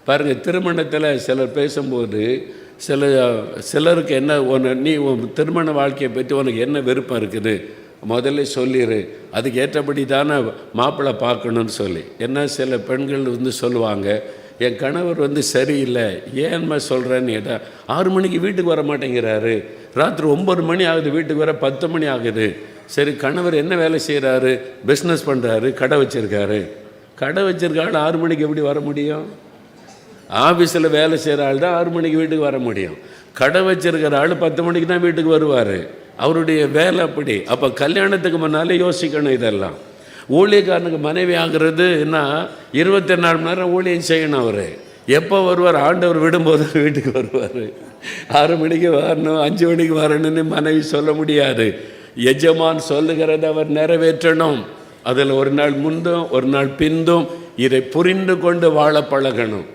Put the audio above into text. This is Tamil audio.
பாருங்கள், திருமணத்தில் சிலர் பேசும்போது சிலருக்கு என்ன நீ உன் திருமண வாழ்க்கையை பற்றி உனக்கு என்ன விருப்பம் இருக்குது முதல்ல சொல்லிடு, அதுக்கு ஏற்றபடி தானே மாப்பிள்ளை பார்க்கணுன்னு சொல்லி. ஏன்னா சில பெண்கள் சொல்லுவாங்க, என் கணவர் சரியில்லை, ஏன்மா சொல்கிறேன்னு கேட்டால் 6 மணிக்கு வீட்டுக்கு வர மாட்டேங்கிறாரு, ராத்திரி 9 மணி ஆகுது, வீட்டுக்கு வர 10 மணி ஆகுது. சரி, கணவர் என்ன வேலை செய்கிறாரு? பிஸ்னஸ் பண்ணுறாரு, கடை வச்சுருக்காரு. கடை வச்சுருக்காள் 6 மணிக்கு எப்படி வர முடியும்? ஆஃபீஸில் வேலை செய்கிற ஆள் தான் 6 மணிக்கு வீட்டுக்கு வர முடியும். கடை வச்சுருக்கிற ஆள் 10 மணிக்கு தான் வீட்டுக்கு வருவார். அவருடைய வேலை அப்படி. அப்போ கல்யாணத்துக்கு முன்னாலே யோசிக்கணும் இதெல்லாம். ஊழியக்காரனுக்கு மனைவி ஆகிறதுன்னா 24 மணி நேரம் ஊழியம் செய்யணும். அவர் எப்போ வருவார்? ஆண்டவர் விடும்போது வீட்டுக்கு வருவார். 6 மணிக்கு வரணும், 5 மணிக்கு வரணும்னு மனைவி சொல்ல முடியாது. எஜமான் சொல்லுகிறத அவர் நிறைவேற்றணும். அதில் ஒரு நாள் முந்தும் ஒரு நாள் பிந்தும் இதை புரிந்து கொண்டு வாழ பழகணும்.